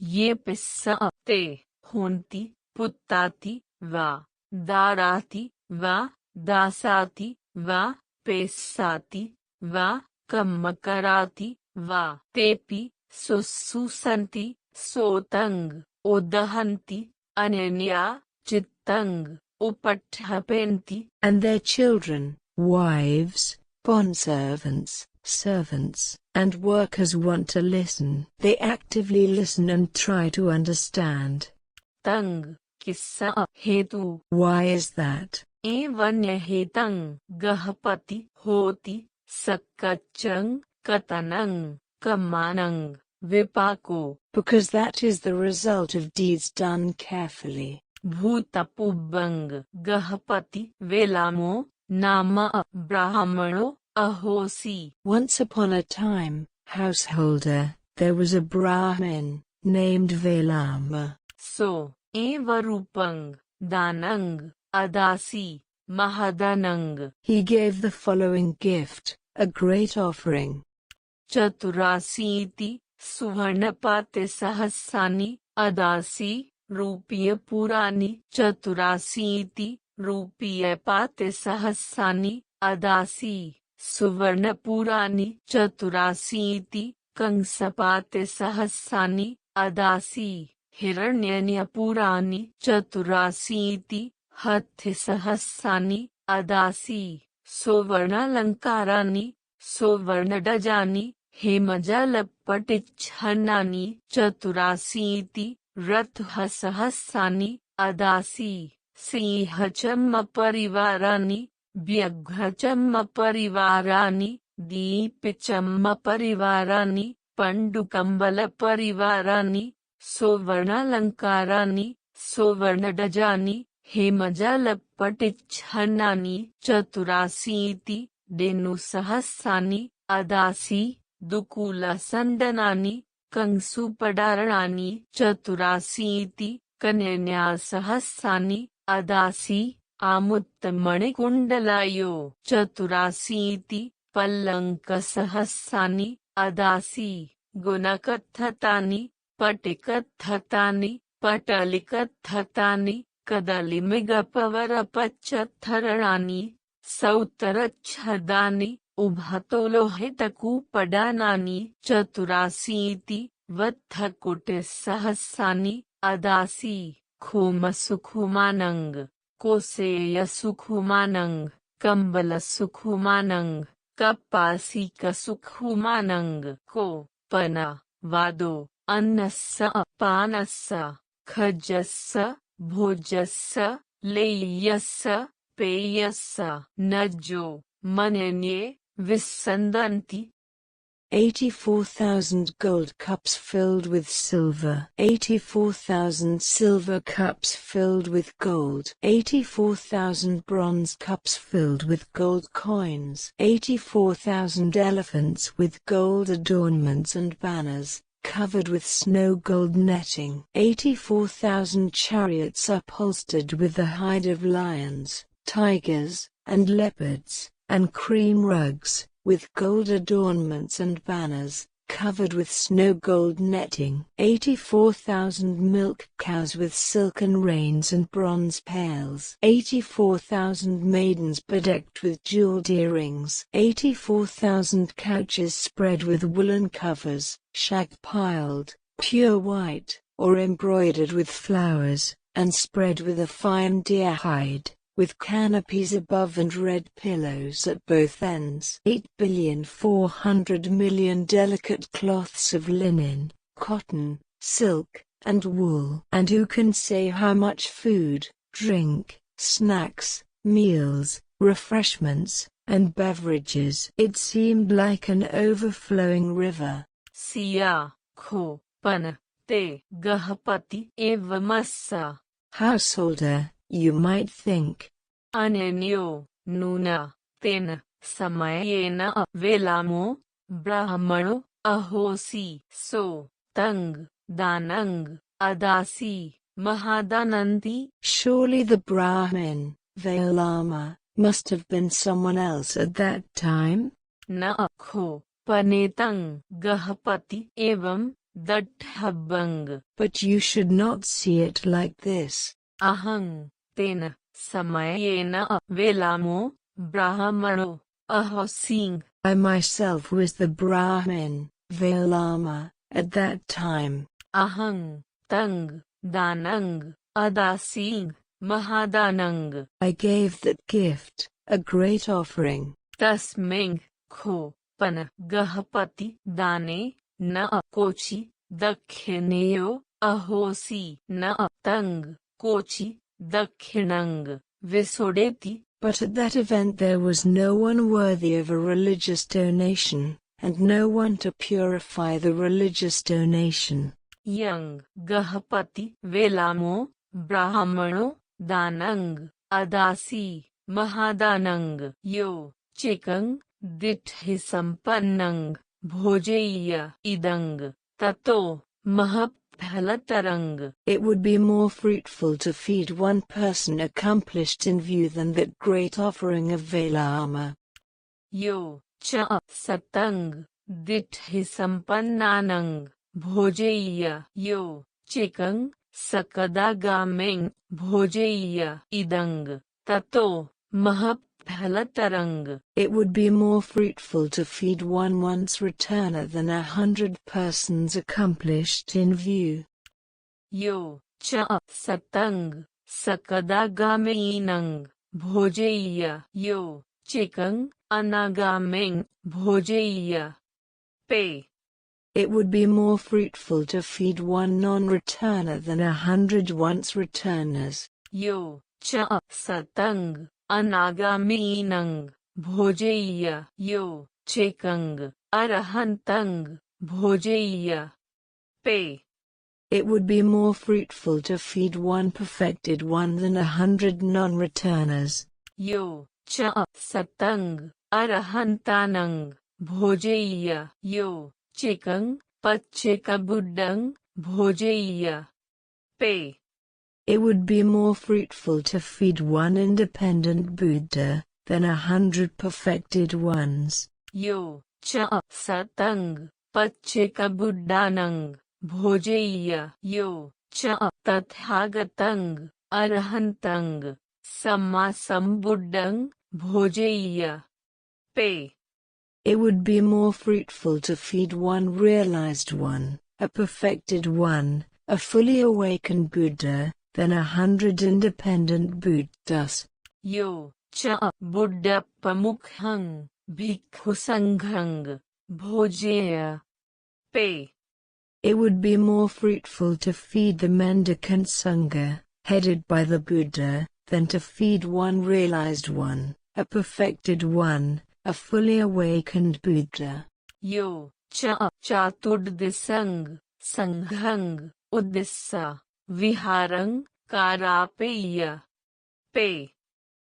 ये पिस्सा ते होन्ति पुत्ताति वा दाराति वा दासाति वा पेस्साति वा कम्मकराति वा तेपि सुसुसन्ति सोतंग उदहन्ति Ananya चित्तंग उपठपेन्ति. And their children, wives, bondservants, servants, and workers want to listen. They actively listen and try to understand. तंग किस्सा हेतु. Why is that? एवन्य हेतंग गहपति होति सक्कच्चंग कतनंग कमानंग विपाको. Because that is the result of deeds done carefully. भूतपुब्बंग गहपति वेलामो नाम ब्राह्मणो अहोसी. Once upon a time, householder, there was a Brahmin named Velama. So एवरूपंग दानंग अदासी महादानंग. He gave the following gift, a great offering. चतुरासीति सुवर्णपाते सहस्रानि अदासी रूपीय पुरानी. चतुरासीति रूपीय पाते सहस्रानि अदासी सुवर्ण पुरानी. चतुरासीति कंसपाते सहस्रानि अदासी हिरण्यन्य पुरानी. चतुरासीति हथि सहस्रानि अदासी सुवर्णालंकारानि सुवर्णडजानि हेमजलपटिच्छन्नानि. चतुरासीति रथः सहस्रानि अदासी सिंहचम्मपरिवारानि व्यघ्रचम्मपरिवारानि दीपचम्मपरिवारानि पण्डुकम्बलपरिवारानि सुवर्णालंकारानि सुवर्णडजानि हेमजलपटिच्छन्नानि. चतुरासीति धेनुसहस्रानि अदासी दुकूलसण्डनानि कंसुपडारणानि. चतुरासीति कन्यासहस्रानि अदासी आमुत्तमणिकुण्डलायो. चतुरासीति पल्लङ्कसहस्रानि अदासी गुणकत्थतानि पटिकत्थतानि पटलिकत्थतानि कदलिमिगपवरपच्चत्थरणानि सौतरच्छदानि उभतोलोहितकूपडानानि. चतुरासीति वत्थकुटिसहस्रानि अदासी खूमसुखुमानंग कोसेयसुखुमानंग कंबलसुखुमानंग कपासिकसुखुमानंग को पना वादो अन्नस्स पानस्स खज्जस्स भोजस्स लेयस्स पेयस्स नज्जो मनन्ये विसंदन्ति. 84,000 gold cups filled with silver, 84,000 silver cups filled with gold, 84,000 bronze cups filled with gold coins, 84,000 elephants with gold adornments and banners, covered with snow gold netting, 84,000 chariots upholstered with the hide of lions, tigers, and leopards, and cream rugs, with gold adornments and banners, covered with snow gold netting, 84,000 milk cows with silken reins and bronze pails, 84,000 maidens bedecked with jeweled earrings, 84,000 couches spread with woolen covers, shag-piled, pure white, or embroidered with flowers, and spread with a fine deer hide, with canopies above and red pillows at both ends. 8,400,000,000 delicate cloths of linen, cotton, silk, and wool. And who can say how much food, drink, snacks, meals, refreshments, and beverages? It seemed like an overflowing river. Siya खो पन ते गहपति एवमस्सा. Householder, you might think. अनन्यो नूना तेन समयेन वेलामो ब्राह्मणो अहोसी. सो तंग दानंग अदासी Mahadanandi. Surely the Brahmin, Vailama, must have been someone else at that time? Na akho, panetang, gahapati, evam, dathabang. But you should not see it like this. Ahang, tena, samayena, velamo, brahmano, ahosing. I myself was the Brahmin, Vailama, at that time. Ahang, tang, danang, adasing, mahadanang. I gave that gift, a great offering. Tasmeng, kho, pan, gahapati, dane, na kochi, dakhineyo, ahosi, na tang, kochi, dakhinang, visodeti. But at that event there was no one worthy of a religious donation, and no one to purify the religious donation. Yang, gahapati, velamo, brahmano, danang, adasi, mahadanang. Yo, chekang, dithi sampannang, bhojeya, idang, tato, mahapphalatarang. It would be more fruitful to feed one person accomplished in view than that great offering of Vailama. Yo, cha satang, dithi sampannanang, bhojeya. Yo, chekang, sakadagameng, bhojeya, idang, tato, mahapphalatarang. It would be more fruitful to feed one once returner than 100 persons accomplished in view. Yo, cha satang, sakadagamenang, bhojeya. Yo, chekang, anagameng, bhojeya. Pe. It would be more fruitful to feed one non-returner than 100 once returners. Yo, cha satang, anagaminang, bhojeya. Yo, chekang, arahantang, bhojeya. Pe. It would be more fruitful to feed one perfected one than 100 non-returners. Yo, cha satang, arahantanang, bhojeya. Yo, chekang, pachekabuddhang, bhojeya. Pe. It would be more fruitful to feed one independent Buddha than 100 perfected ones. Yo, cha satang, pachekabuddhanang, bhojeya. Yo, cha tathagatang, arahantang, sammasambuddhang, bhojeya. Pe. It would be more fruitful to feed one realized one, a perfected one, a fully awakened Buddha, than 100 independent Buddhas. Yo, cha buddha pamukhang, bhikkhu sanghang, bhojeya. Pe. It would be more fruitful to feed the mendicant Sangha, headed by the Buddha, than to feed one realized one, a perfected one, a fully awakened Buddha. Yo, cha chaturdisang, sanghang, uddissa, viharang, karapeya. Pe.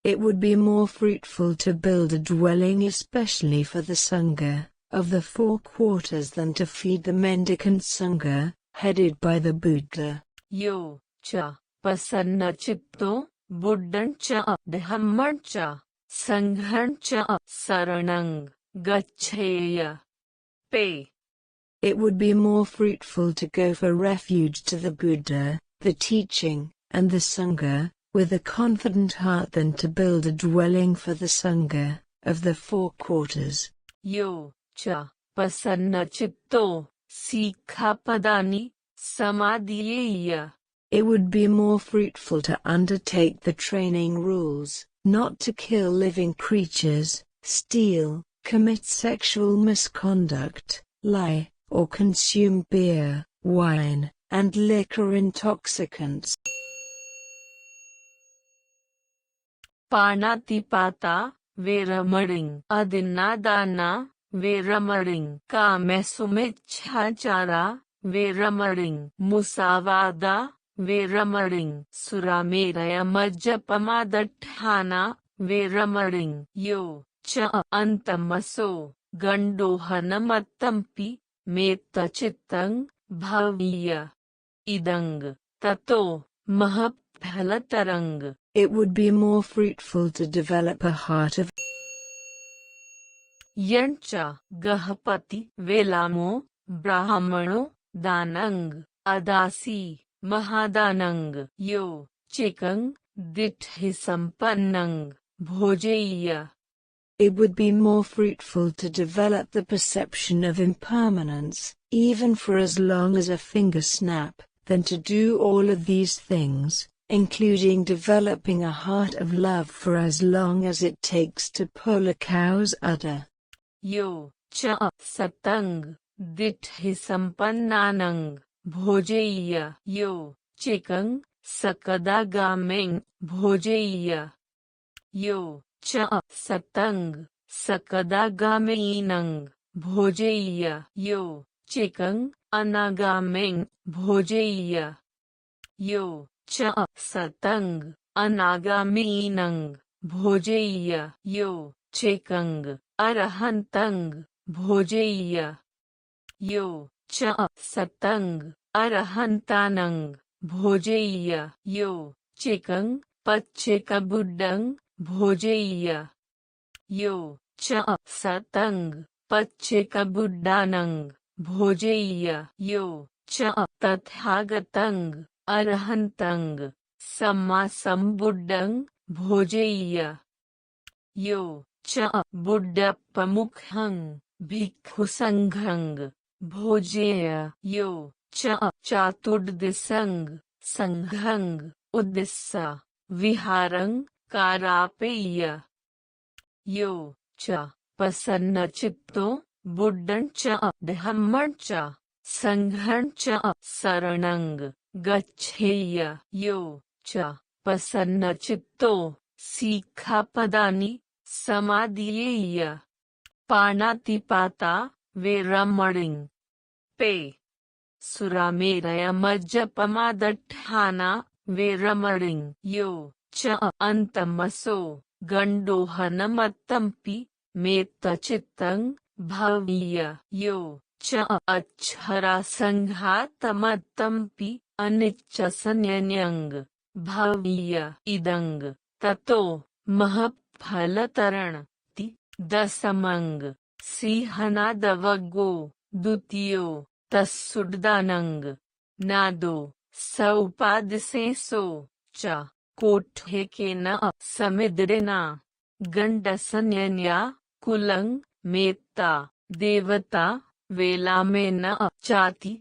It would be more fruitful to build a dwelling especially for the Sangha, of the 4 quarters than to feed the mendicant Sangha, headed by the Buddha. Yo, cha, pasanna chitto, buddhan cha, dhamman cha, sanghan cha, saranang, gaccheya. Pe. It would be more fruitful to go for refuge to the Buddha, the teaching, and the Sangha, with a confident heart than to build a dwelling for the Sangha, of the 4 quarters. Yo, cha, pasanna chitto, sikhapadani, samadhiyeya. It would be more fruitful to undertake the training rules, not to kill living creatures, steal, commit sexual misconduct, lie, or consume beer, wine, and liquor intoxicants. Panatipata, Veramaring, Adinadana, Veramaring, Kamesumechhachara, Veramaring, Musavada, Veramaring, Surameraya Majapamadatthana, Veramaring, Yo, Cha Antamaso, Gandohanamattampi, Metta Chittang, Bhaviya. Idang, ततो महफलतरंग It would be more fruitful to develop a heart of यंच गहपति वेलामो ब्राह्मणो दानंग अदासी महादानंग यो चिकंग दिठि संपन्नंग भोजेय. It would be more fruitful to develop the perception of impermanence, even for as long as a finger snap, than to do all of these things, including developing a heart of love for as long as it takes to pull a cow's udder. यो च सतंग दिठि संपन्नानंग भोजेय. यो चिकंग सकदागामिंग भोजेय. यो च सतंग सकदागामिनंग भोजेय. यो चिकंग अनागामिंग भोजेय. यो च सतंग अनागामिनंग भोजेय. यो चिकंग अरहंतंग भोजेय. यो च सतंग अरहंतानंग भोजेय. यो चिकंग पच्चेकबुड्डंग भोजेय. यो च सतंग पच्चेकबुड्डानंग भोजेय. यो च तथागतंग अरहंतंग सम्मा संबुड्डंग भोजेय. यो च बुड्डप्पमुखंग भिक्खुसंघंग भोजेय. यो च चातुर्दिसंग संघंग उद्दिश्य विहारंग कारापेय. यो च प्रसन्नचित्तो बुड्डं च धम्मं च संघं च शरणंग गच्छेय. यो च प्रसन्नचित्तो सीखापदानि समादीयेय. पाणातिपाता वेरमणिं पे सुरामेरयमज्जपमादट्ठाना वेरमणिं. यो च अंतमसो गंडोहनमत्तंपि मेत्तचित्तं भवीय. यो च अच्छरा संघातमत्तंपि अनिच्चसन्यन्यंग भवीय. इदंग ततो महफलतरण ति दसमंग सिंहनादवगो द्वितीयो तस्सुड्दानंग नादो सौपादसेसो च कोठे के न समिद्रिना गंडसन्यन्या कुलंग मेत्ता देवता वेला में न चाति